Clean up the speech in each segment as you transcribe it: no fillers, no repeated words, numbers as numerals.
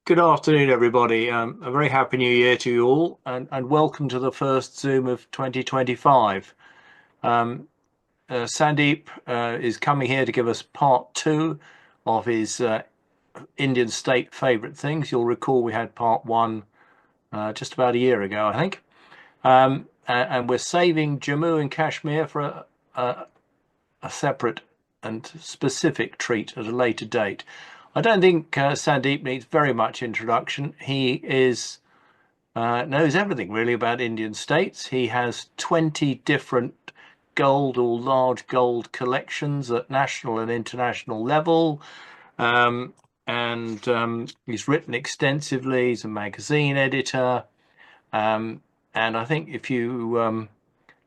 Good afternoon, everybody. A very happy new year to you all, and welcome to the first Zoom of 2025. Sandeep is coming here to give us part two of his Indian state favourite things. You'll recall we had part one just about a year ago, I think. And we're saving Jammu and Kashmir for a separate and specific treat at a later date. I don't think Sandeep needs very much introduction. He is knows everything really about Indian states. He has 20 different gold or large gold collections at national and international level. Um, and he's written extensively. He's a magazine editor. Um, and I think if you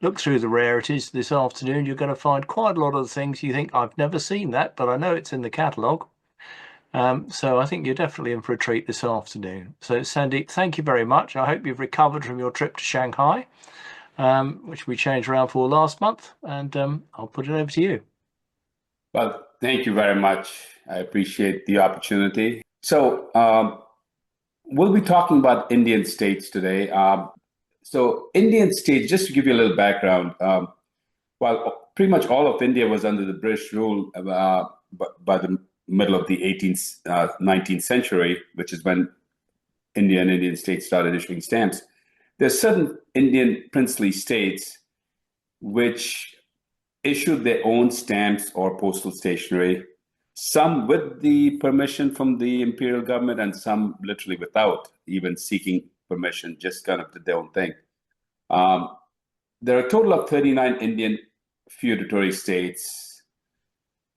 look through the rarities this afternoon, you're going to find quite a lot of the things you think, I've never seen that, but I know it's in the catalogue. So I think you're definitely in for a treat this afternoon. So Sandeep, thank you very much. I hope you've recovered from your trip to Shanghai, which we changed around for last month, and I'll put it over to you. Well, thank you very much. I appreciate the opportunity. So we'll be talking about Indian states today. So Indian states, just to give you a little background, while pretty much all of India was under the British rule by the middle of the 18th, 19th century, which is when India and Indian states started issuing stamps, there's certain Indian princely states which issued their own stamps or postal stationery, some with the permission from the imperial government and some literally without even seeking permission, just kind of did their own thing. Um, there are a total of 39 Indian feudatory states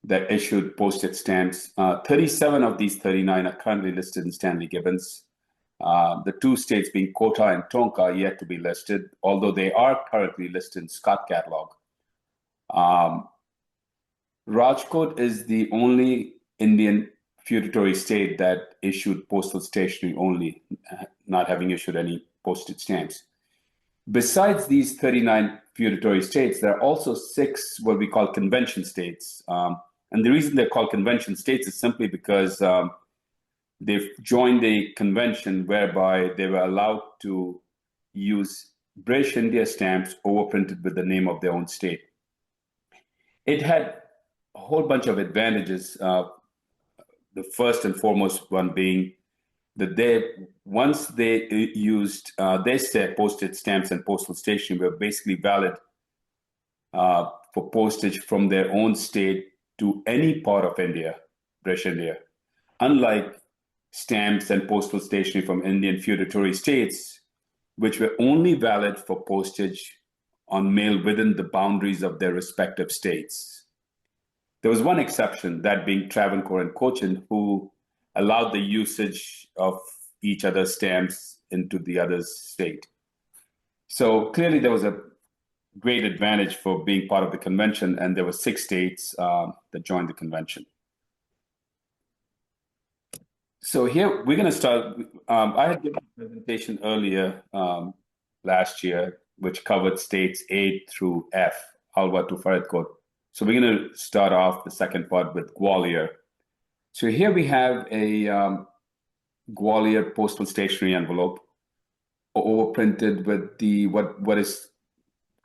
that issued postage stamps. 37 of these 39 are currently listed in Stanley Gibbons. The two states being Kotah and Tonk are yet to be listed, although they are currently listed in Scott Catalog. Rajkot is the only Indian feudatory state that issued postal stationery only, not having issued any postage stamps. Besides these 39 feudatory states, there are also six what we call convention states. And the reason they're called convention states is simply because they've joined a convention whereby they were allowed to use British India stamps overprinted with the name of their own state. It had a whole bunch of advantages. The first and foremost one being that once they used their postage stamps and postal stationery were basically valid for postage from their own state to any part of India, British India. Unlike stamps and postal stationery from Indian feudatory states, which were only valid for postage on mail within the boundaries of their respective states. There was one exception, that being Travancore and Cochin, who allowed the usage of each other's stamps into the other's state. So clearly there was a great advantage for being part of the convention, and there were six states that joined the convention. So here we're going to start. I had given a presentation earlier last year, which covered states A through F, Alwa to Faridkot. So we're going to start off the second part with Gwalior. So here we have a Gwalior postal stationery envelope overprinted with the what is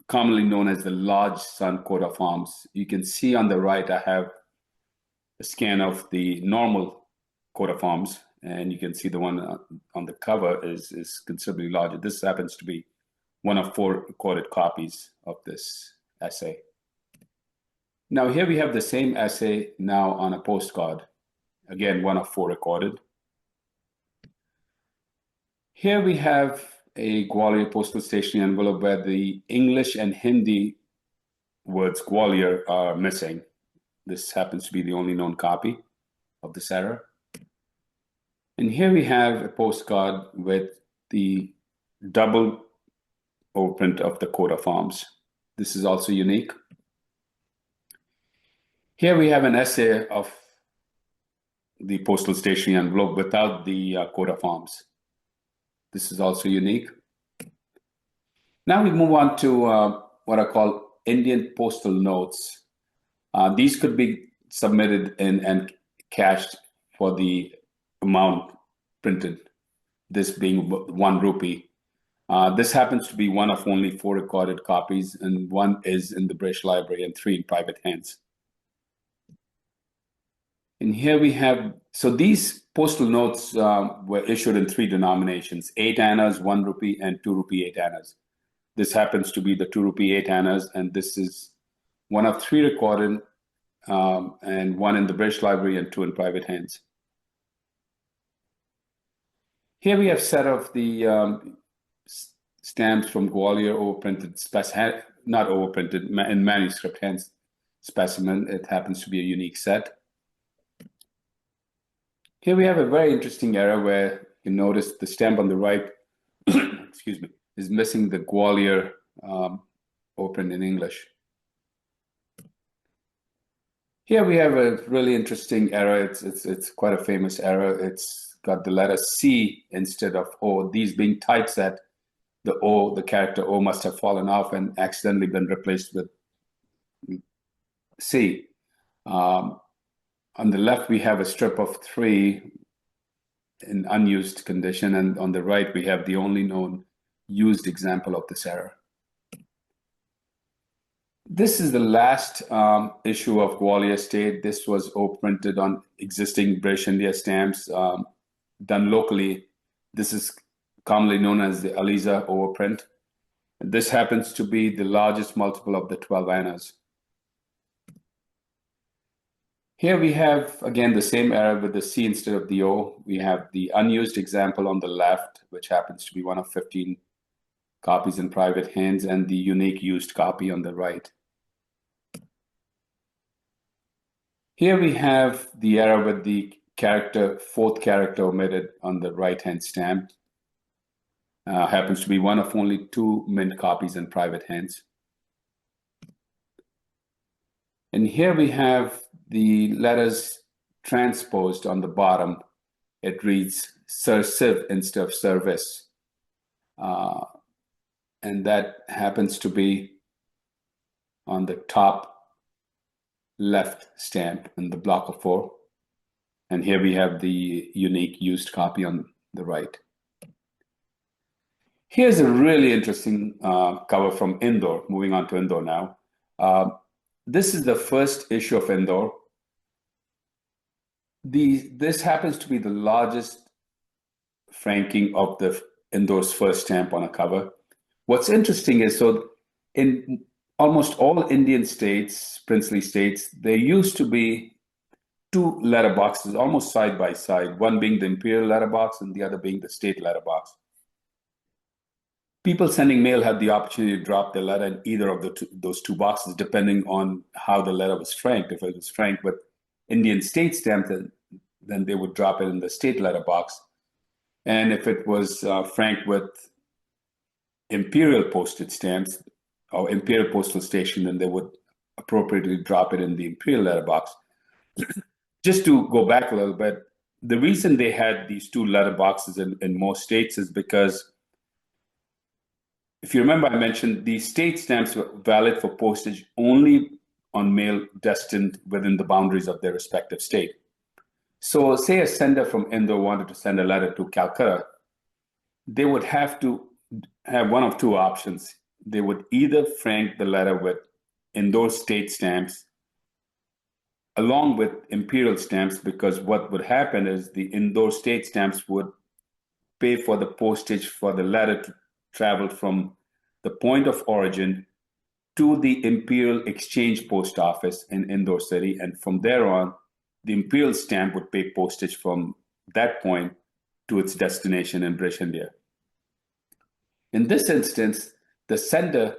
commonly known as the large sun coat of arms. You can see on the right I have a scan of the normal coat of arms, and you can see the one on the cover is considerably larger. This happens to be one of 4 recorded copies of this essay. Now here we have the same essay now on a postcard. Again, one of 4 recorded. Here we have a Gwalior postal stationery envelope where the English and Hindi words Gwalior are missing. This happens to be the only known copy of this error. And here we have a postcard with the double overprint of the coat of arms. This is also unique. Here we have an essay of the postal stationery envelope without the coat of arms. This is also unique. Now we move on to what I call Indian postal notes. These could be submitted and cashed for the amount printed, this being 1 rupee. This happens to be one of only 4 recorded copies, and 1 is in the British Library and 3 in private hands. And here we have, so these postal notes were issued in 3 denominations: 8 annas, 1 rupee, and 2 rupee 8 annas. This happens to be the 2 rupee 8 annas, and this is one of 3 recorded, and 1 in the British Library and 2 in private hands. Here we have set of the stamps from Gwalior, overprinted, not overprinted, in manuscript, hence specimen. It happens to be a unique set. Here we have a very interesting error where you notice the stamp on the right, excuse me, is missing the Gwalior overprint in English. Here we have a really interesting error. It's quite a famous error. It's got the letter C instead of O. These being typeset, the O, the character O must have fallen off and accidentally been replaced with C. On the left, we have a strip of 3 in unused condition, and on the right, we have the only known used example of this error. This is the last issue of Gwalior State. This was printed on existing British India stamps done locally. This is commonly known as the Aliza overprint. This happens to be the largest multiple of the 12 annas. Here we have, again, the same error with the C instead of the O. We have the unused example on the left, which happens to be one of 15 copies in private hands, and the unique used copy on the right. Here we have the error with the character, 4th character omitted on the right-hand stamp. Happens to be one of only 2 mint copies in private hands. And here we have the letters transposed on the bottom. It reads "Sirsiv" instead of "service." And that happens to be on the top left stamp in the block of 4. And here we have the unique used copy on the right. Here's a really interesting cover from Indore. Moving on to Indore now. This is the first issue of Indore. This happens to be the largest franking of the Indore's first stamp on a cover. What's interesting is, so in almost all Indian states, princely states, there used to be 2 letterboxes almost side by side, one being the imperial letterbox and the other being the state letterbox. People sending mail had the opportunity to drop their letter in either of those 2 boxes, depending on how the letter was franked. If it was franked with Indian state stamp, then they would drop it in the state letterbox. And if it was franked with imperial postage stamps or imperial postal station, then they would appropriately drop it in the imperial letterbox. Just to go back a little bit, the reason they had these 2 letterboxes in most states is because, if you remember, I mentioned these state stamps were valid for postage only on mail destined within the boundaries of their respective state. So say a sender from Indore wanted to send a letter to Calcutta, they would have to have one of 2 options. They would either frank the letter with Indore state stamps along with imperial stamps, because what would happen is the Indore state stamps would pay for the postage for the letter to travel from the point of origin to the Imperial Exchange Post Office in Indore City. And from there on, the imperial stamp would pay postage from that point to its destination in British India. In this instance, the sender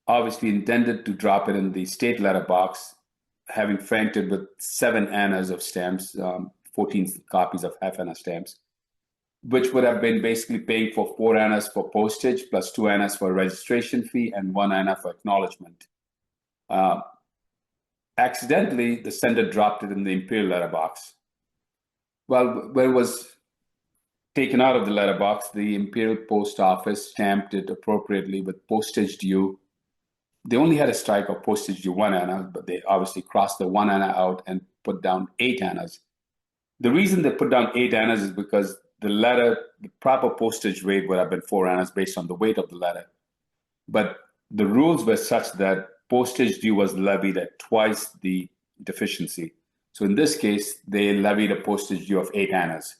obviously intended to drop it in the state letterbox, having franked it with 7 annas of stamps, 14 copies of half anna stamps, which would have been basically paying for 4 annas for postage, plus 2 annas for registration fee, and 1 anna for acknowledgement. Accidentally, the sender dropped it in the imperial letterbox. Well, when it was taken out of the letterbox, the Imperial Post Office stamped it appropriately with postage due. They only had a strike of postage due 1 anna, but they obviously crossed the 1 anna out and put down 8 annas. The reason they put down 8 annas is because the letter, the proper postage rate would have been 4 annas based on the weight of the letter. But the rules were such that postage due was levied at twice the deficiency. So in this case, they levied a postage due of 8 annas.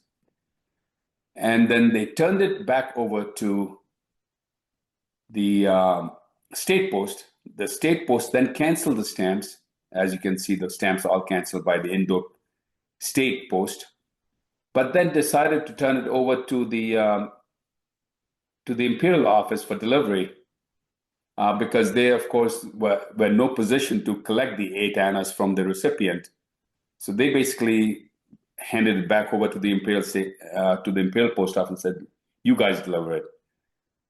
And then they turned it back over to the state post. The state post then canceled the stamps. As you can see, the stamps are all canceled by the Indore state post, but then decided to turn it over to the imperial office for delivery, because they, of course, were in no position to collect the 8 annas from the recipient. So they basically handed it back over to the imperial post office and said, "You guys deliver it."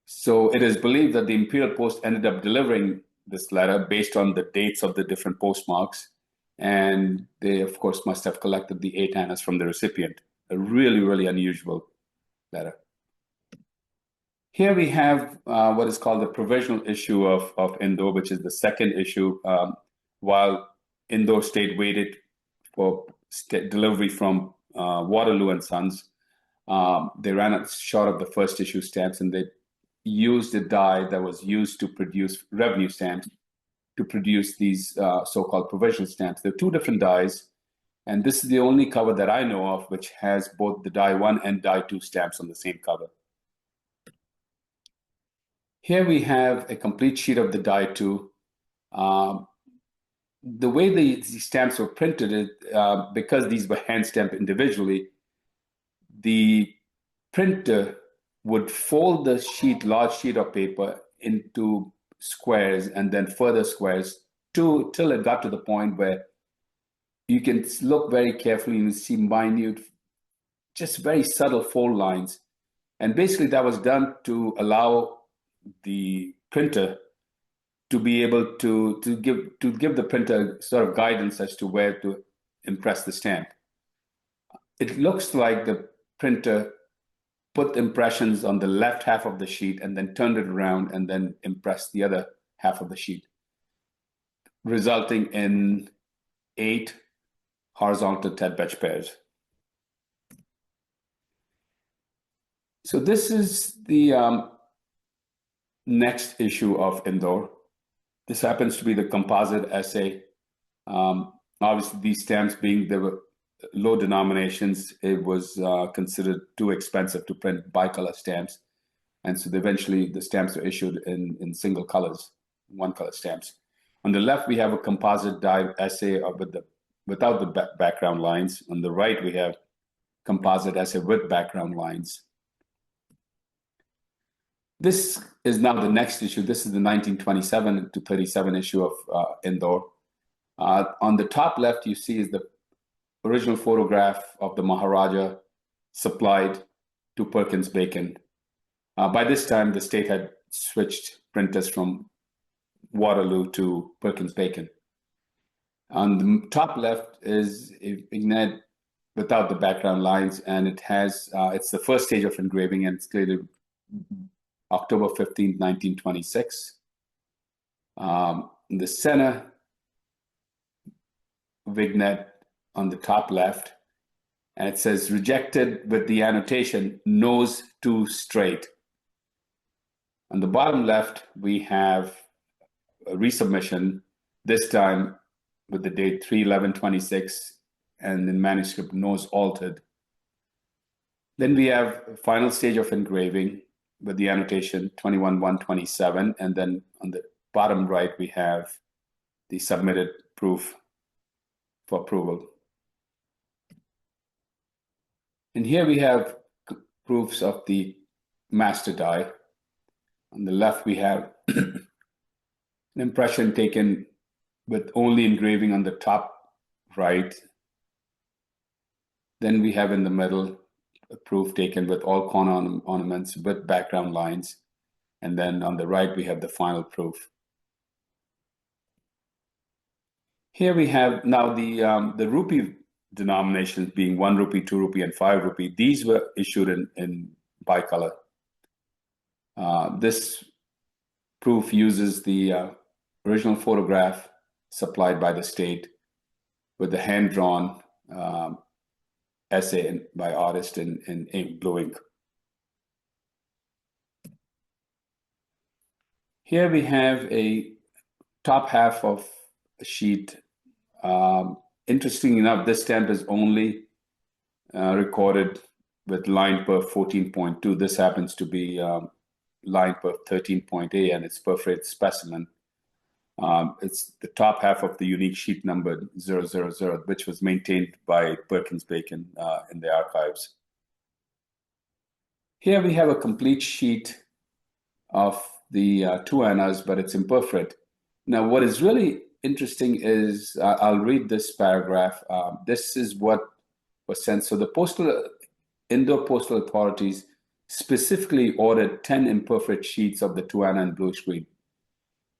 So it is believed that the imperial post ended up delivering this letter based on the dates of the different postmarks, and they, of course, must have collected the 8 annas from the recipient. A really, really unusual letter. Here we have what is called the provisional issue of Indore, which is the second issue, while Indore State waited for delivery from Waterloo and Sons. They ran short of the first issue stamps, and they used a die that was used to produce revenue stamps to produce these so-called provisional stamps. There are 2 different dies, and this is the only cover that I know of which has both the die 1 and die 2 stamps on the same cover. Here we have a complete sheet of the die 2. The way these stamps were printed is because these were hand stamped individually, the printer would fold the large sheet of paper into squares and then further squares till it got to the point where you can look very carefully and see minute, just very subtle fold lines. And basically that was done to allow the printer to be able to give the printer sort of guidance as to where to impress the stamp. It looks like the printer put impressions on the left half of the sheet and then turned it around and then impressed the other half of the sheet, resulting in 8 horizontal Ted-Batch pairs. So this is the next issue of Indore. This happens to be the composite essay. Obviously, these stamps being they were low denominations, it was considered too expensive to print bicolor stamps, and so eventually the stamps were issued in single colors, 1-color stamps. On the left, we have a composite die essay without the background lines. On the right, we have composite essay with background lines. This is now the next issue. This is the 1927 to 37 issue of Indore. On the top left, you see is the original photograph of the Maharaja supplied to Perkins Bacon. By this time, the state had switched printers from Waterloo to Perkins Bacon. On the top left is a vignette without the background lines, and it has it's the first stage of engraving, and it's dated October 15th, 1926. In the center vignette on the top left, and it says rejected with the annotation nose too straight. On the bottom left, we have a resubmission, this time with the date 3/11/26 and in manuscript nose altered. Then we have a final stage of engraving with the annotation 21/1/27, and then on the bottom right we have the submitted proof for approval. And here we have proofs of the master die. On the left we have an impression taken with only engraving on the top right. Then we have in the middle a proof taken with all corner ornaments with background lines. And then on the right, we have the final proof. Here we have now the rupee denominations being 1 rupee, 2 rupee, and 5 rupee. These were issued in bicolor. This proof uses the original photograph supplied by the state with the hand-drawn essay by artist in blue ink. Here we have a top half of a sheet. Interesting enough, this stamp is only recorded with line per 14.2. This happens to be line per 13.8, and it's perforated specimen. It's the top half of the unique sheet number 000, which was maintained by Perkins-Bacon in the archives. Here we have a complete sheet of the 2 annas, but it's imperforate. Now, what is really interesting is, I'll read this paragraph. This is what was sent. So the Indore postal authorities specifically ordered 10 imperforate sheets of the 2 anna in bluish green.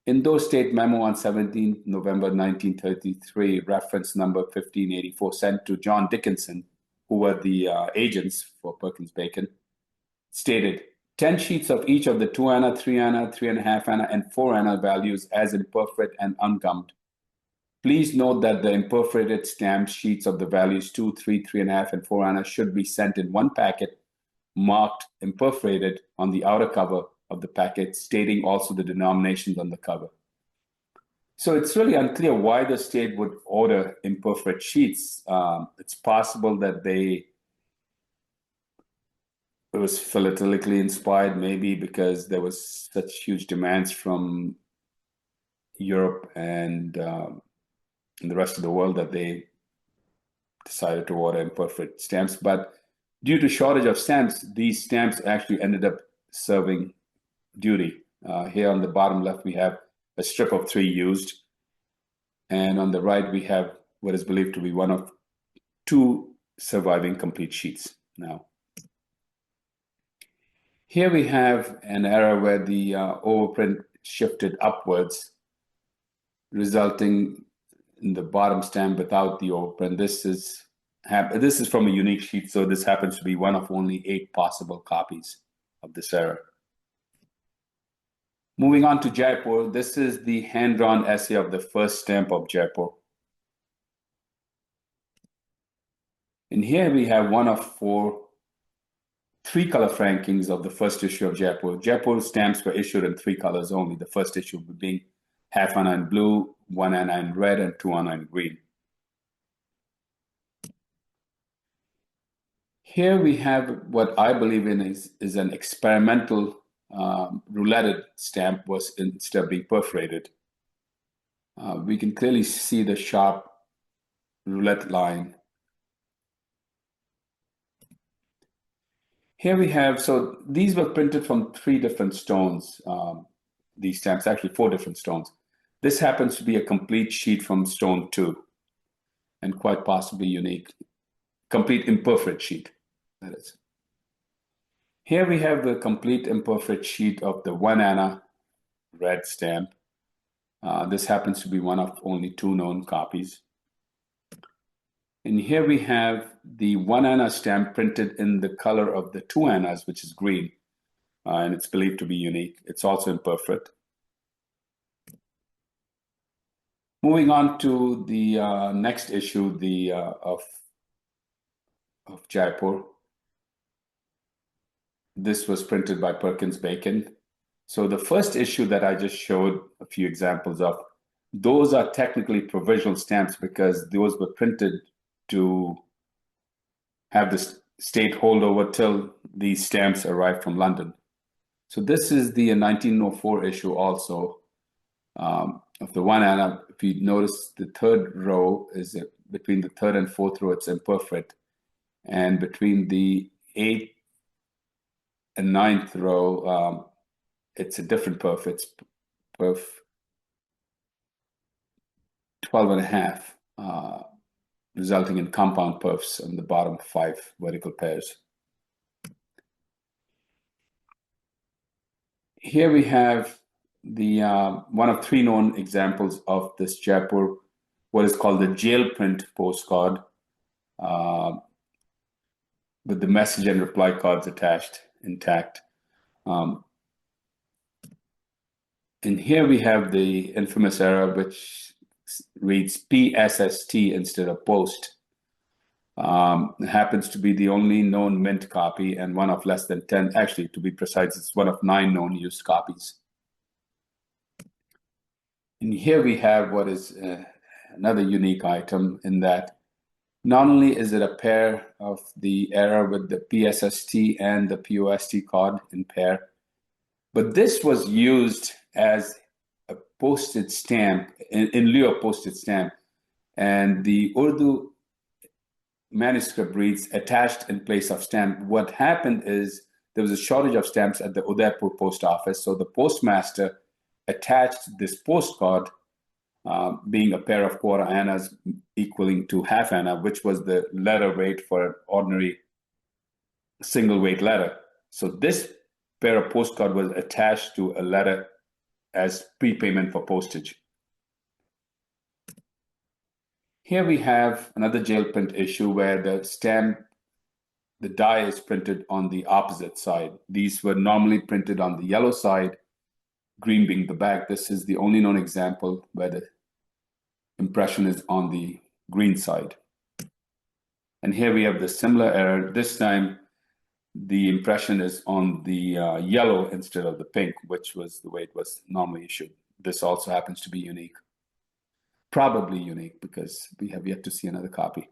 Indore State Memo on 17 November 1933, reference number 1584, sent to John Dickinson, who were the agents for Perkins-Bacon, stated 10 sheets of each of the 2 anna, 3 anna, 3.5 anna, and 4 anna values as imperforate and ungummed. Please note that the imperforated stamped sheets of the values 2, 3, 3.5, and 4 anna should be sent in one packet marked imperforated on the outer cover of the packet, stating also the denominations on the cover. So it's really unclear why the state would order imperforate sheets. It's possible that it was philatelically inspired, maybe because there was such huge demands from Europe and the rest of the world that they decided to order imperforate stamps. But due to shortage of stamps, these stamps actually ended up serving duty. Here on the bottom left, we have a strip of 3 used. And on the right, we have what is believed to be one of 2 surviving complete sheets. Now, here we have an error where the overprint shifted upwards, resulting in the bottom stamp without the overprint. This is from a unique sheet, so this happens to be one of only 8 possible copies of this error. Moving on to Jaipur, this is the hand-drawn essay of the first stamp of Jaipur. And here we have one of 4 3-color frankings of the first issue of Jaipur. Jaipur stamps were issued in 3 colors only, the first issue being half anna in blue, 1 anna in red, and 2 anna in green. Here we have what I believe in is an experimental rouletted stamp instead of being perforated. We can clearly see the sharp roulette line. Here we have, so these were printed from 3 different stones, these stamps, actually 4 different stones. This happens to be a complete sheet from stone 2, and quite possibly unique, complete imperforate sheet, that is. Here we have the complete imperforate sheet of the 1 anna red stamp. This happens to be one of only 2 known copies. And here we have the 1 anna stamp printed in the color of the 2 annas, which is green, and it's believed to be unique. It's also imperforate. Moving on to the next issue, of Jaipur. This was printed by Perkins-Bacon. So the first issue that I just showed a few examples of, those are technically provisional stamps because those were printed to have the state hold over till these stamps arrived from London. So this is the 1904 issue also of the 1 anna. If you notice, the 3rd row is between the 3rd and 4th row, it's imperforate. And between the 8th and 9th row, it's a different perf. It's perf 12.5, resulting in compound perfs on the bottom 5 vertical pairs. Here we have the one of 3 known examples of this Jaipur, what is called the jail print postcard, with the message and reply cards attached intact. And here we have the infamous error which reads PSST instead of post. Happens to be the only known mint copy and one of less than 10, actually, to be precise, it's one of 9 known used copies. And here we have what is another unique item, in that not only is it a pair of the error with the PSST and the POST card in pair, but this was used as a postage stamp, in lieu of postage stamp. And the Urdu manuscript reads attached in place of stamp. What happened is there was a shortage of stamps at the Udaipur post office, so the postmaster attached this postcard, being a pair of quarter annas equaling to half anna, which was the letter weight for an ordinary single weight letter. So this pair of postcard was attached to a letter as prepayment for postage. Here we have another jail print issue where the stamp, the die is printed on the opposite side. These were normally printed on the yellow side, green being the back. This is the only known example where the impression is on the green side. And here we have the similar error. This time, the impression is on the yellow instead of the pink, which was the way it was normally issued. This also happens to be unique. Probably unique, because we have yet to see another copy.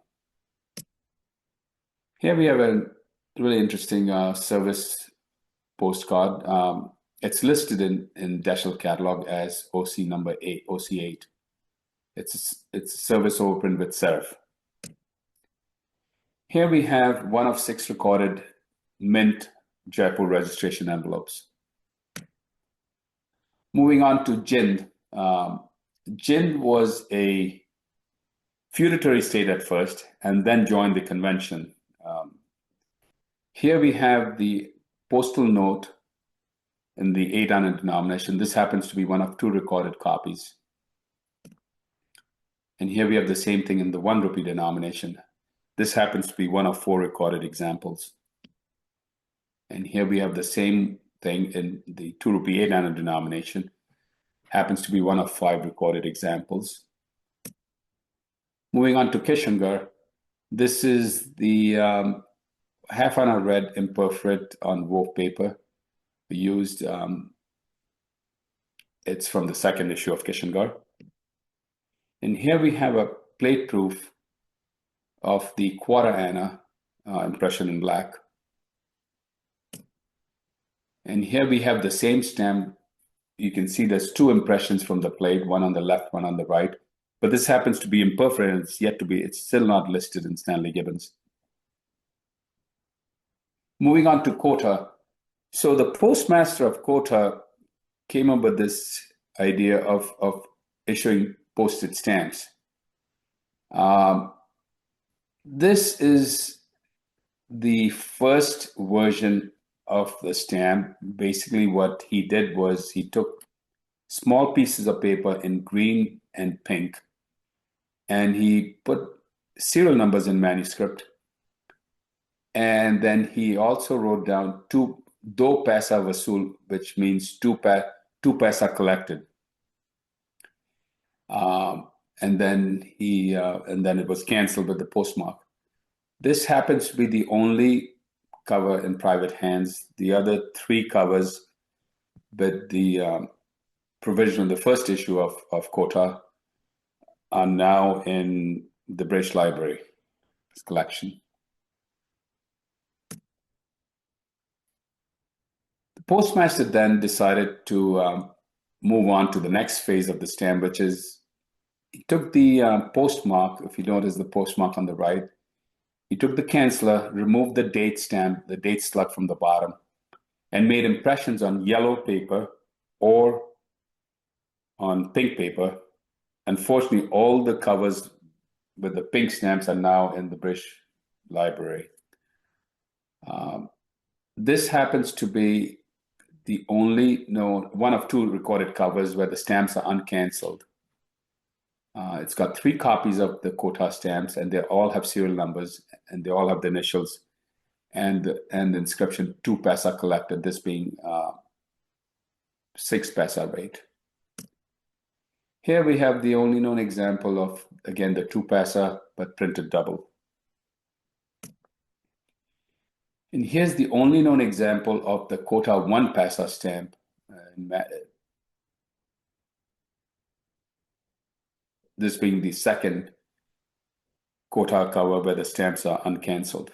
Here we have a really interesting service postcard. It's listed in Deschel catalog as OC number 8, OC8. It's a service overprint with serif. Here we have one of 6 recorded mint Jaipur registration envelopes. Moving on to Jhind. Jhind was a feudatory state at first and then joined the convention. Here we have the postal note in the 8 anna denomination. This happens to be one of 2 recorded copies. And here we have the same thing in the 1 rupee denomination. This happens to be one of 4 recorded examples. And here we have the same thing in the 2 rupee 8 anna denomination. Happens to be one of 5 recorded examples. Moving on to Kishangarh. This is the half anna red imperforate on wove paper. We used, it's from the 2nd issue of Kishangarh. And here we have a plate proof of the quarter anna impression in black. And here we have the same stamp. You can see there's 2 impressions from the plate, one on the left, one on the right. But this happens to be imperforate, and it's still not listed in Stanley Gibbons. Moving on to Kotah. So the postmaster of Kotah came up with this idea of issuing postage stamps. This is the first version of the stamp. Basically, what he did was he took small pieces of paper in green and pink, and he put serial numbers in manuscript. And then he also wrote down do paisa vasool, which means two paisa collected. And then it was canceled with the postmark. This happens to be the only cover in private hands. The other 3 covers with the provision of the first issue of Kotah are now in the British Library collection. The postmaster then decided to move on to the next phase of the stamp, which is he took the postmark. If you notice the postmark on the right, he took the canceller, removed the date stamp, the date slug from the bottom, and made impressions on yellow paper or on pink paper. Unfortunately, all the covers with the pink stamps are now in the British Library. This happens to be the only one of 2 recorded covers where the stamps are uncancelled. It's got 3 copies of the Kotah stamps, and they all have serial numbers, and they all have the initials and the inscription 2 paisa collected, this being 6 paisa rate. Here we have the only known example of, again, the 2 paisa, but printed double. And here's the only known example of the Kotah 1 paisa stamp. This being the second Kotah cover where the stamps are uncancelled.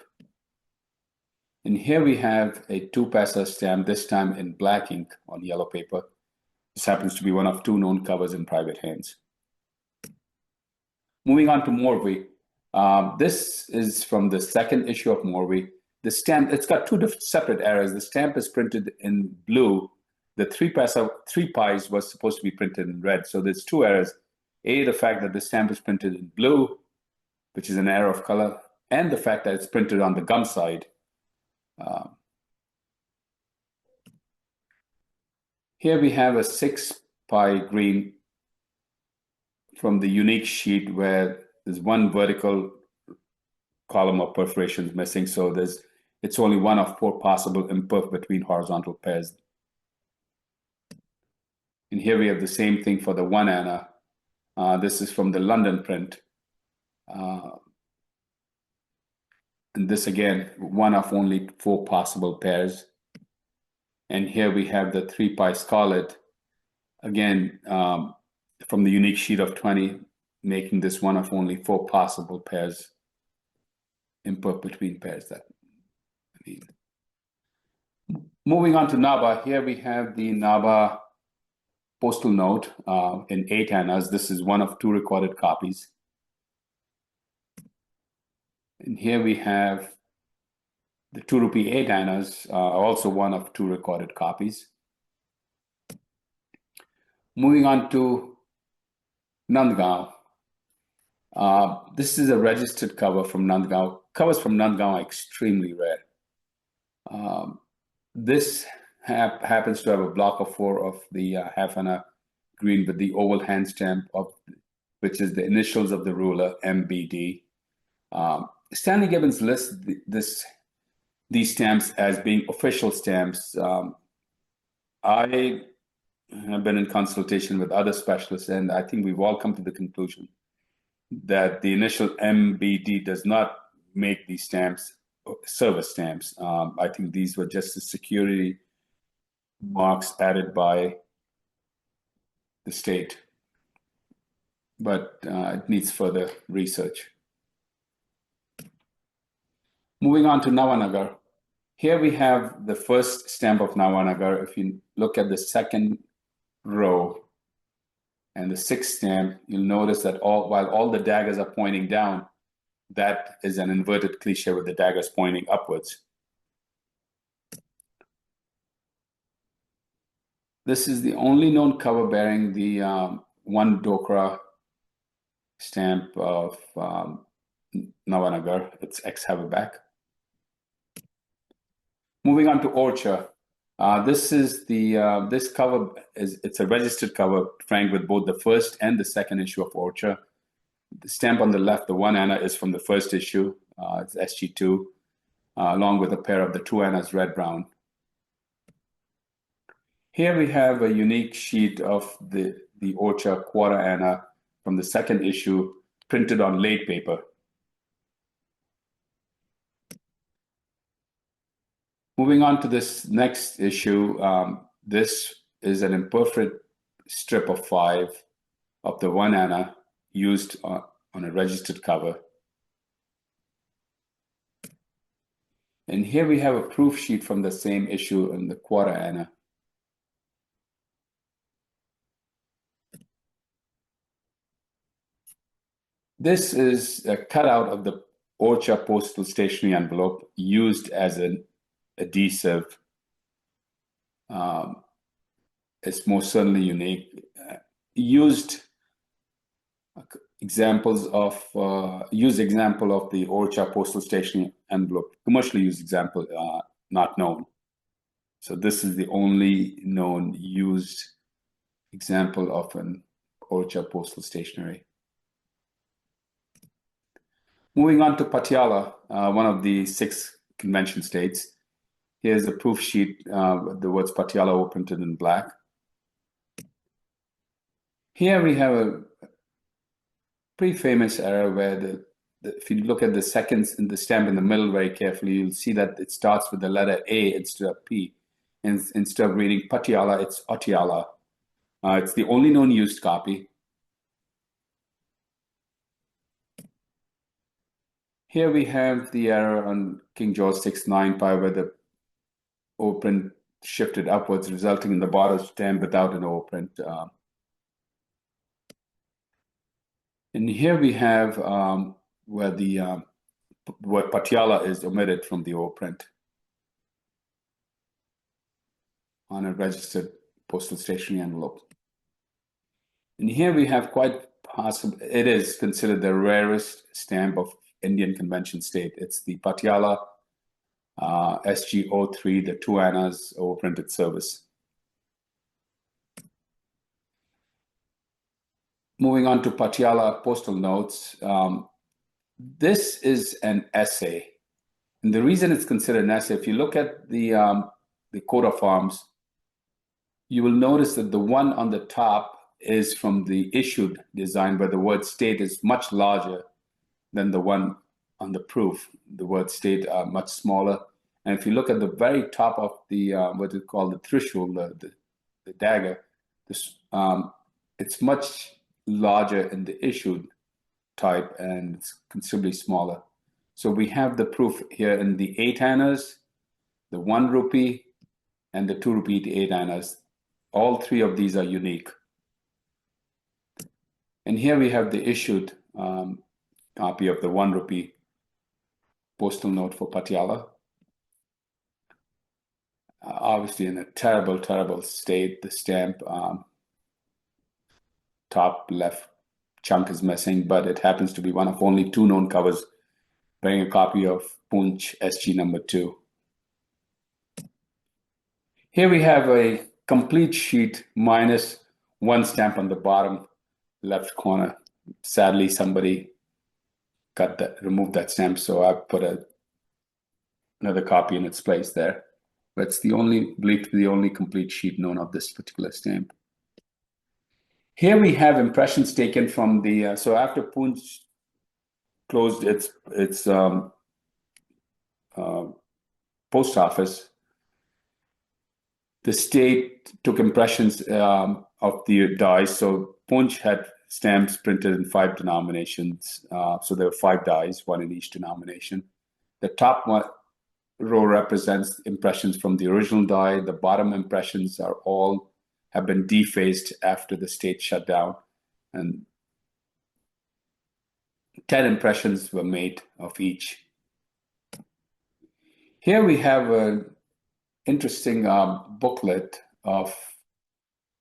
And here we have a 2 paisa stamp, this time in black ink on yellow paper. This happens to be one of 2 known covers in private hands. Moving on to Morvi. This is from the second issue of Morvi. The stamp, it's got 2 separate eras. The stamp is printed in blue. The 3 pies was supposed to be printed in red. So there's 2 errors. A, the fact that the stamp is printed in blue, which is an error of color, and the fact that it's printed on the gum side. Here we have a 6 pie green from the unique sheet where there's 1 vertical column of perforations missing. So it's only 1 of 4 possible imperf between horizontal pairs. And here we have the same thing for the 1 anna. This is from the London print. And this again, 1 of only 4 possible pairs. And here we have the 3 pie scarlet, again, from the unique sheet of 20, making this 1 of only 4 possible pairs, imperf between pairs. Moving on to Nabha, here we have the Nabha postal note in 8 annas. This is 1 of 2 recorded copies. And here we have the 2 rupee 8 annas, also 1 of 2 recorded copies. Moving on to Nandgaon. This is a registered cover from Nandgaon. Covers from Nandgaon are extremely rare. This happens to have a block of 4 of the half anna green with the oval hand stamp, which is the initials of the ruler, MBD. Stanley Gibbons lists these stamps as being official stamps. I have been in consultation with other specialists, and I think we've all come to the conclusion that the initial MBD does not make these stamps service stamps. I think these were just the security marks added by the state, but it needs further research. Moving on to Nawanagar. Here we have the first stamp of Nawanagar. If you look at the second row and the 6th stamp, you'll notice that while all the daggers are pointing down, that is an inverted cliche with the daggers pointing upwards. This is the only known cover bearing the 1 Dokra stamp of Nawanagar. It's ex-Haverback. Moving on to Orchha. This cover it's a registered cover franked with both the first and the second issue of Orchha. The stamp on the left, the 1 anna, is from the first issue. It's SG2, along with a pair of the 2 annas red-brown. Here we have a unique sheet of the Orchha quarter anna from the second issue, printed on laid paper. Moving on to this next issue, this is an imperfect strip of 5 of the 1 anna used on a registered cover. And here we have a proof sheet from the same issue in the quarter anna. This is a cutout of the Orchha postal stationery envelope used as an adhesive. It's most certainly unique. Used example of the Orchha postal stationery envelope. Commercially used example not known. So this is the only known used example of an Orchha postal stationery. Moving on to Patiala, one of the 6 convention states. Here's a proof sheet with the words Patiala printed in black. Here we have a pretty famous error where if you look at the seconds in the stamp in the middle very carefully, you'll see that it starts with the letter A instead of P. And instead of reading Patiala, it's Patiala. It's the only known used copy. Here we have the error on King George 6/9 pie where the overprint shifted upwards, resulting in the bottom stamp without an overprint. And here we have where the word Patiala is omitted from the overprint on a registered postal stationery envelope. And here we have quite possible, it is considered the rarest stamp of Indian convention state. It's the Patiala SG03, the 2 annas overprinted service. Moving on to Patiala postal notes. This is an essay. And the reason it's considered an essay, if you look at the coat of arms, you will notice that the one on the top is from the issued design where the word state is much larger than the one on the proof. The word state are much smaller. And if you look at the very top of the, what is called the threshold, the dagger, this, it's much larger in the issued type and it's considerably smaller. So we have the proof here in the 8 annas, the 1 rupee, and the 2 rupee 8 annas. All 3 of these are unique. And here we have the issued copy of the 1 rupee postal note for Patiala. Obviously in a terrible, terrible state. The stamp top left chunk is missing, but it happens to be one of only 2 known covers bearing a copy of Poonch SG number 2. Here we have a complete sheet minus 1 stamp on the bottom left corner. Sadly, somebody removed that stamp, so I put another copy in its place there. But it's believed to be the only complete sheet known of this particular stamp. Here we have impressions taken from the, so after Poonch closed its post office, the state took impressions of the dies. So Poonch had stamps printed in 5 denominations. So there were 5 dies, 1 in each denomination. The top one row represents impressions from the original die. The bottom impressions have been defaced after the state shut down, and 10 impressions were made of each. Here we have an interesting booklet of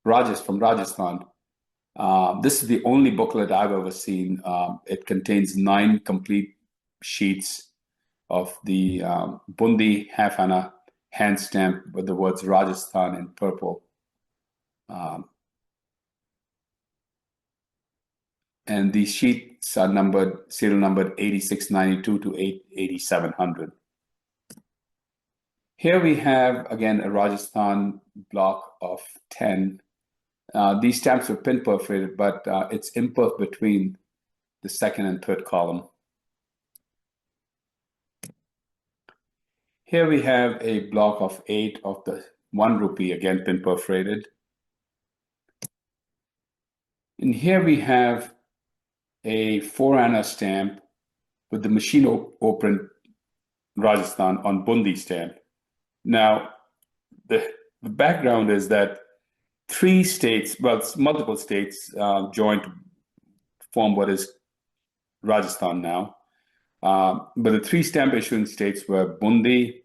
from Rajasthan. This is the only booklet I've ever seen. It contains 9 complete sheets of the Bundi half anna hand stamp with the words Rajasthan in purple. And these sheets are serial numbered 8692 to 8700. Here we have, again, a Rajasthan block of 10. These stamps are pin perforated, but it's imperf between the 2nd and 3rd column. Here we have a block of 8 of the 1 rupee, again pin perforated. And here we have a 4 anna stamp with the machine overprint Rajasthan on Bundi stamp. Now, the background is that 3 states, well, multiple states joined to form what is Rajasthan now. But the 3 stamp issuing states were Bundi,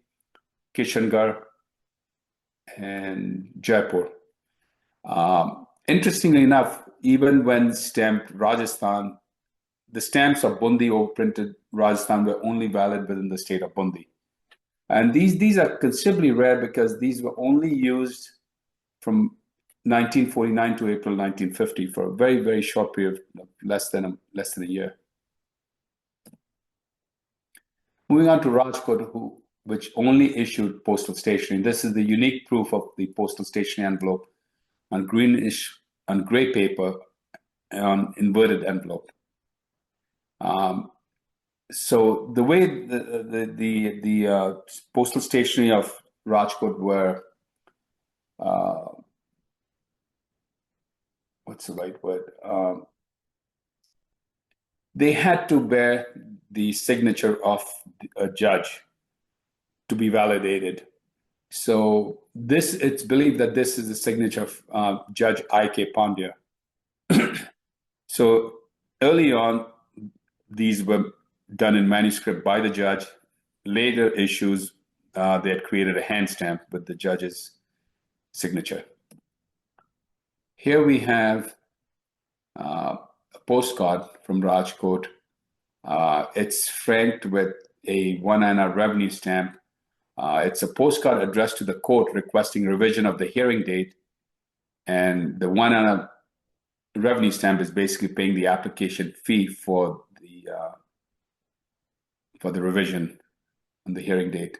Kishangarh, and Jaipur. Interestingly enough, even when stamped Rajasthan, the stamps of Bundi overprinted Rajasthan were only valid within the state of Bundi. And these are considerably rare because these were only used from 1949 to April 1950 for a very, very short period, less than a year. Moving on to Rajkot, which only issued postal stationery. This is the unique proof of the postal stationery envelope on gray paper on inverted envelope. So the way the postal stationery of Rajkot were, what's the right word? They had to bear the signature of a judge to be validated. So it's believed that this is the signature of Judge I.K. Pandya. So early on, these were done in manuscript by the judge. Later issues, they had created a hand stamp with the judge's signature. Here we have a postcard from Rajkot. It's franked with a 1 anna revenue stamp. It's a postcard addressed to the court requesting revision of the hearing date. And the 1 anna revenue stamp is basically paying the application fee for the revision on the hearing date.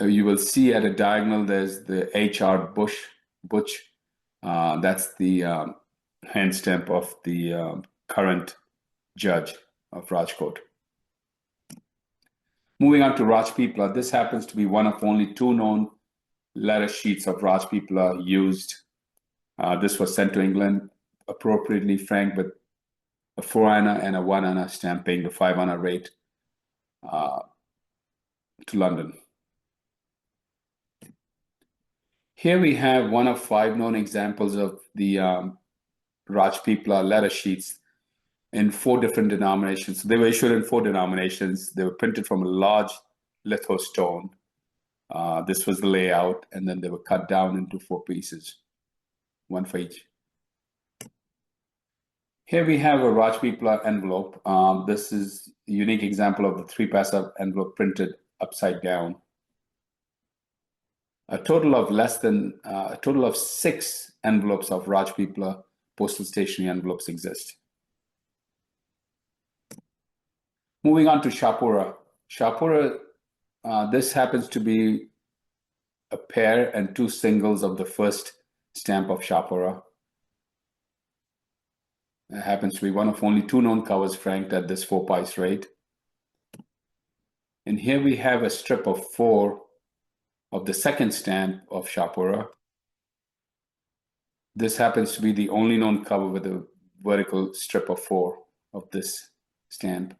You will see at a diagonal there's the H.R. Butch. That's the hand stamp of the current judge of Rajkot. Moving on to Rajpeepla, this happens to be one of only 2 known letter sheets of Rajpeepla used. This was sent to England, appropriately franked with a 4 anna and a 1 anna stamp, paying the 5 anna rate to London. Here we have one of 5 known examples of the Rajpeepla letter sheets in 4 different denominations. They were issued in 4 denominations. They were printed from a large litho stone. This was the layout, and then they were cut down into 4 pieces, 1 for each. Here we have a Rajpeepla envelope. This is a unique example of the 3 paisa envelope printed upside down. A total of 6 envelopes of Rajpeepla postal stationery envelopes exist. Moving on to Shahpura. Shahpura, this happens to be a pair and 2 singles of the first stamp of Shahpura. It happens to be one of only 2 known covers franked at this 4 pice rate. And here we have a strip of 4 of the second stamp of Shahpura. This happens to be the only known cover with a vertical strip of 4 of this stamp.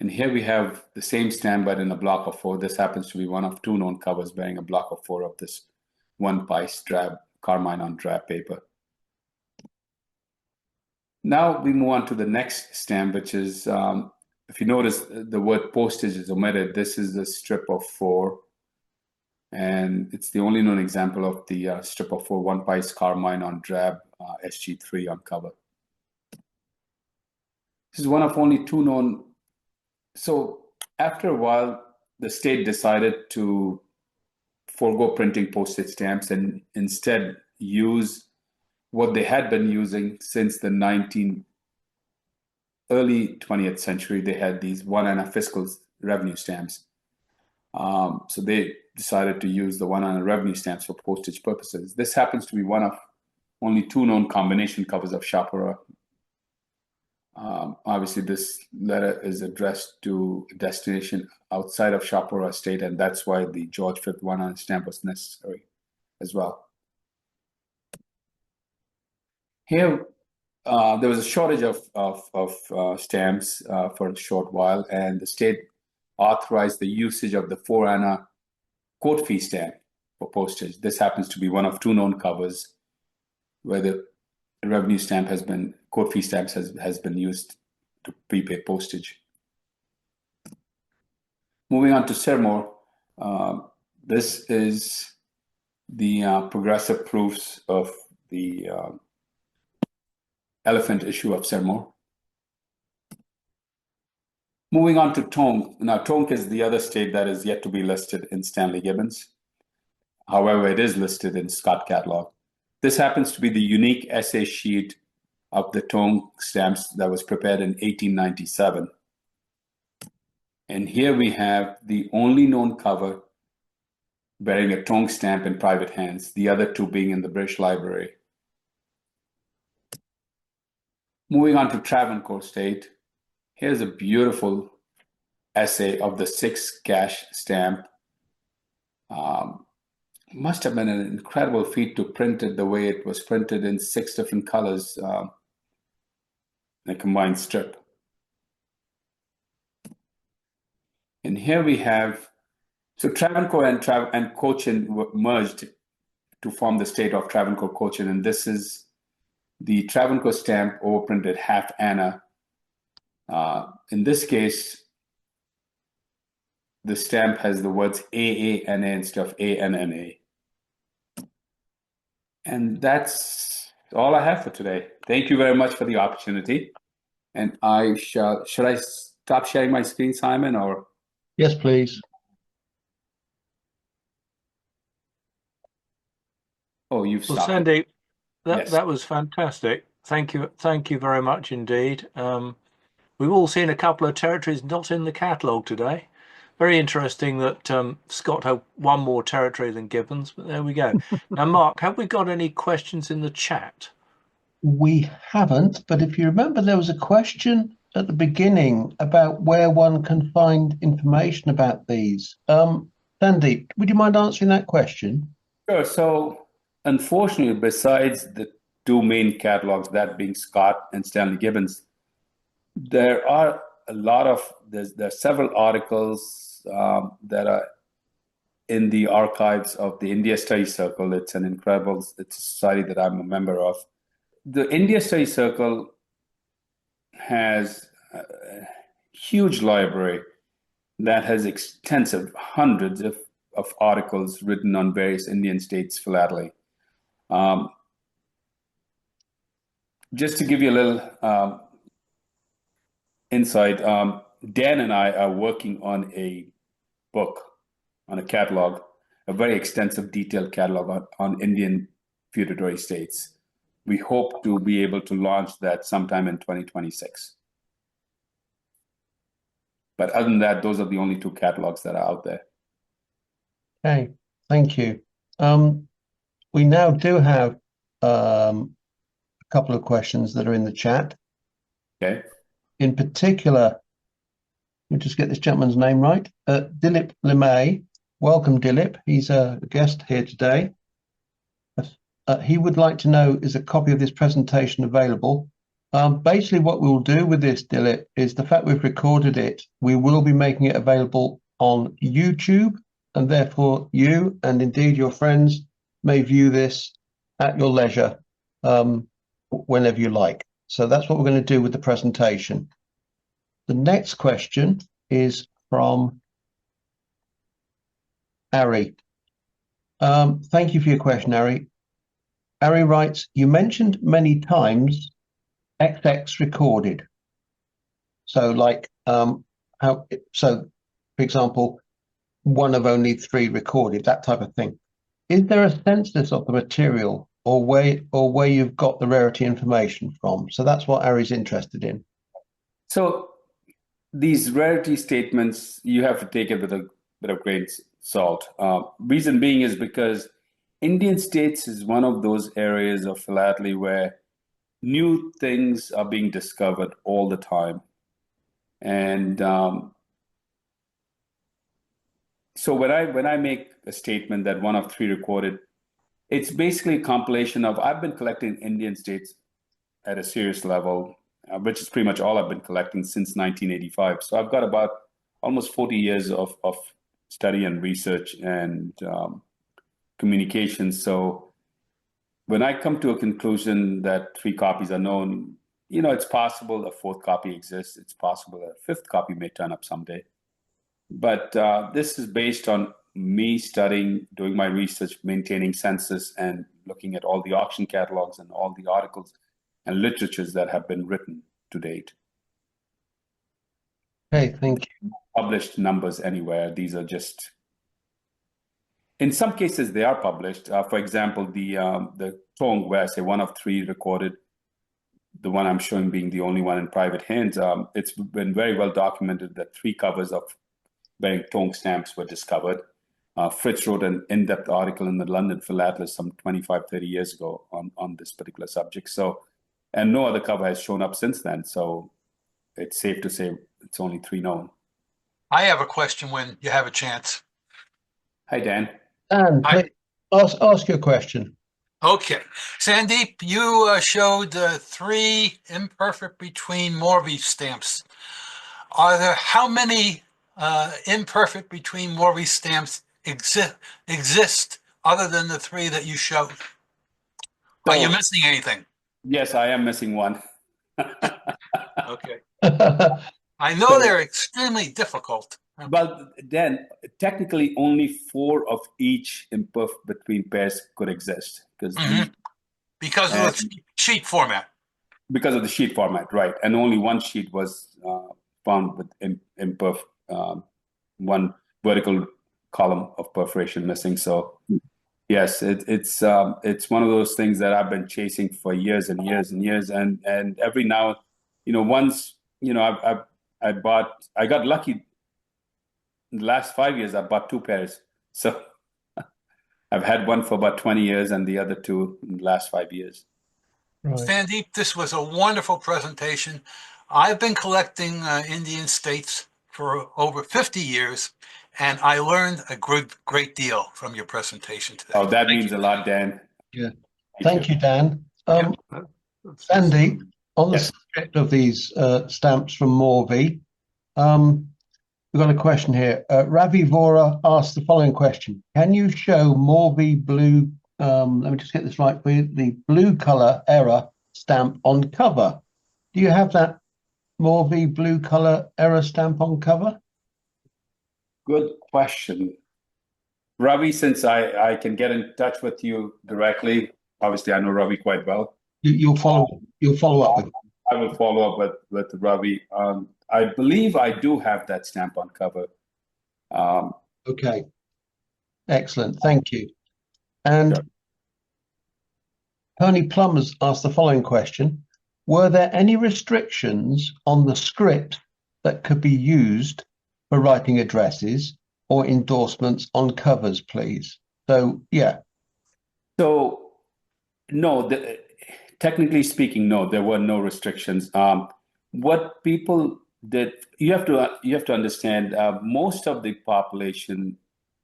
And here we have the same stamp but in a block of 4. This happens to be one of 2 known covers bearing a block of 4 of this 1 pice drab, carmine on drab paper. Now we move on to the next stamp, which is, if you notice the word postage is omitted, this is a strip of 4. And it's the only known example of the strip of 4 1 pice carmine on drab SG3 on cover. This is one of only 2 known. So after a while, the state decided to forego printing postage stamps and instead use what they had been using since the early 20th century. They had these 1 anna fiscal revenue stamps. So they decided to use the 1 anna revenue stamps for postage purposes. This happens to be one of only 2 known combination covers of Shahpura. Obviously, this letter is addressed to a destination outside of Shahpura state, and that's why the George V 1 anna stamp was necessary as well. Here, there was a shortage of stamps for a short while, and the state authorized the usage of the 4 anna court fee stamp for postage. This happens to be one of 2 known covers where the revenue stamp court fee stamps has been used to prepay postage. Moving on to Sirmoor, this is the progressive proofs of the elephant issue of Sirmoor. Moving on to Tonk. Now, Tonk is the other state that is yet to be listed in Stanley Gibbons. However, it is listed in Scott Catalog. This happens to be the unique essay sheet of the Tonk stamps that was prepared in 1897. And here we have the only known cover bearing a Tonk stamp in private hands, the other 2 being in the British Library. Moving on to Travancore state. Here's a beautiful essay of the 6 cash stamp. Must have been an incredible feat to print it the way it was printed in 6 different colors in a combined strip. And here we have, so Travancore and Cochin were merged to form the state of Travancore-Cochin, and this is the Travancore stamp overprinted half Anna. In this case, the stamp has the words AANA instead of ANNA. And that's all I have for today. Thank you very much for the opportunity. And should I stop sharing my screen, Simon, or? Yes, please. Oh, you've Well, stopped it. Sandeep, Yes. that was fantastic. Thank you very much indeed. We've all seen a couple of territories not in the catalogue today. Very interesting that Scott had one more territory than Gibbons, but there we go. Now, Mark, have we got any questions in the chat? We haven't, but if you remember, there was a question at the beginning about where one can find information about these. Sandeep, would you mind answering that question? Sure. So, unfortunately, besides the 2 main catalogs, that being Scott and Stanley Gibbons, there are there are several articles that are in the archives of the India Study Circle. It's a society that I'm a member of. The India Study Circle has a huge library that has extensive hundreds of articles written on various Indian states philately. Just to give you a little insight, Dan and I are working on a book, on a catalog, a very extensive, detailed catalog on Indian feudatory states. We hope to be able to launch that sometime in 2026. But other than that, those are the only 2 catalogs that are out there. Okay, thank you. We now do have a couple of questions that are in the chat. Okay. In particular, let me just get this gentleman's name right. Dilip Limay. Welcome, Dilip. He's a guest here today. He would like to know, is a copy of this presentation available? Basically, what we'll do with this, Dilip, is the fact we've recorded it, we will be making it available on YouTube, and therefore you and indeed your friends may view this at your leisure whenever you like. So that's what we're going to do with the presentation. The next question is from Ari. Thank you for your question, Ari. Ari writes, you mentioned many times XX recorded. So for example, one of only 3 recorded, that type of thing. Is there a census of the material or where you've got the rarity information from? So that's what Ari's interested in. So these rarity statements, you have to take it with a bit of grain of salt. Reason being is because Indian states is one of those areas of philately where new things are being discovered all the time. And so when I make a statement that one of 3 recorded, it's basically a compilation of, I've been collecting Indian states at a serious level, which is pretty much all I've been collecting since 1985. So I've got about almost 40 years of study and research and communication. So when I come to a conclusion that 3 copies are known, it's possible a 4th copy exists. It's possible a 5th copy may turn up someday. But this is based on me studying, doing my research, maintaining census, and looking at all the auction catalogs and all the articles and literatures that have been written to date. Okay, thank you. Published numbers anywhere. These are just, in some cases, they are published. For example, the Tonk, where I say one of 3 recorded, the one I'm showing being the only one in private hands, it's been very well documented that 3 covers of bearing Tonk stamps were discovered. Fritz wrote an in-depth article in the London Philatelist some 25, 30 years ago on this particular subject. So, and no other cover has shown up since then. So it's safe to say it's only 3 known. I have a question when you have a chance. Hi, Dan. Dan, Hi. please ask your question. Okay. Sandeep, you showed 3 imperfect between Morvi stamps. How many imperfect between Morvi stamps exist other than the 3 that you showed? Are you missing anything? Yes, I am missing one. Okay. I know they're extremely difficult. Well, then technically only 4 of each imperfect between pairs could exist because because of the sheet format. Because of the sheet format, right? And only one sheet was found with imperfect, one vertical column of perforation missing. So yes, it's one of those things that I've been chasing for years and years and years, and every now, once I got lucky. In the last 5 years, I bought 2 pairs. So I've had one for about 20 years and the other 2 in the last 5 years. Right. Sandeep, this was a wonderful presentation. I've been collecting Indian states for over 50 years, and I learned a great deal from your presentation today. Oh, that means a lot, Dan. Yeah. Thank you, Dan. That's Sandeep, on the Yes. subject of these stamps from Morvi, we've got a question here. Ravi Vora asked the following question. Can you show Morvi blue, let me just get this right for you, the blue color error stamp on cover? Do you have that Morvi blue color error stamp on cover? Good question. Ravi, since I can get in touch with you directly, obviously I know Ravi quite well. You'll follow up with. I will follow up with Ravi. I believe I do have that stamp on cover. Okay. Excellent. Thank you. And Sure. Tony Plumbers asked the following question. Were there any restrictions on the script that could be used for writing addresses or endorsements on covers, please? So, yeah. So, no, technically speaking, no, there were no restrictions. What people did, you have to understand, most of the population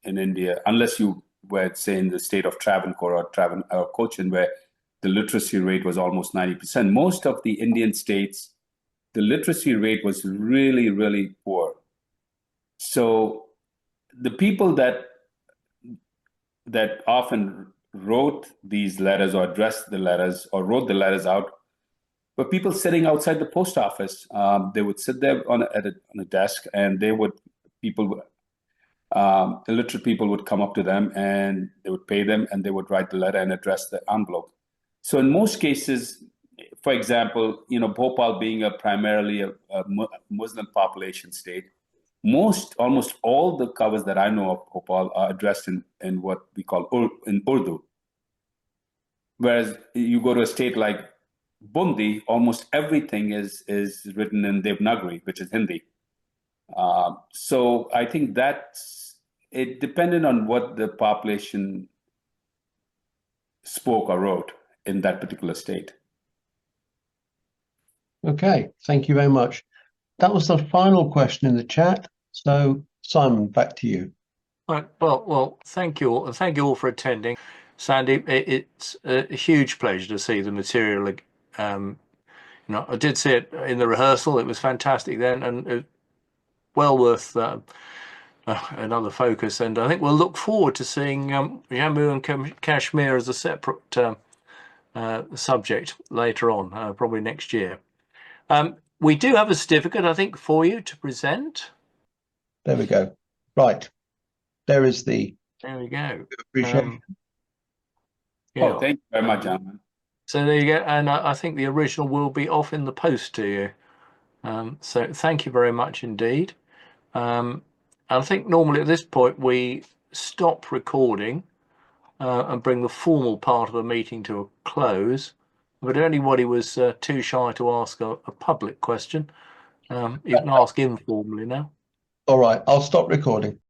in India, unless you were, say, in the state of Travancore or Cochin, where the literacy rate was almost 90%, most of the Indian states, the literacy rate was really, really poor. So the people that often wrote these letters or addressed the letters or wrote the letters out were people sitting outside the post office. They would sit there on a desk, and illiterate people would come up to them, and they would pay them, and they would write the letter and address the envelope. So in most cases, for example, Bhopal being primarily a Muslim population state, almost all the covers that I know of Bhopal are addressed in what we call in Urdu. Whereas you go to a state like Bundi, almost everything is written in Devanagari, which is Hindi. So I think it depended on what the population spoke or wrote in that particular state. Okay, thank you very much. That was the final question in the chat. So, Simon, back to you. Right. Well, thank you all. Thank you all for attending. Sandeep, it's a huge pleasure to see the material. I did see it in the rehearsal. It was fantastic then, and well worth another focus. And I think we'll look forward to seeing Jammu and Kashmir as a separate subject later on, probably next year. We do have a certificate, I think, for you to present. There we go. Right. There is the. There we go. Appreciation. Oh, thank you very much, gentlemen. So there you go. And I think the original will be off in the post to you. So thank you very much indeed. I think normally at this point we stop recording and bring the formal part of a meeting to a close. But if anybody was too shy to ask a public question, you can ask informally now. All right, I'll stop recording.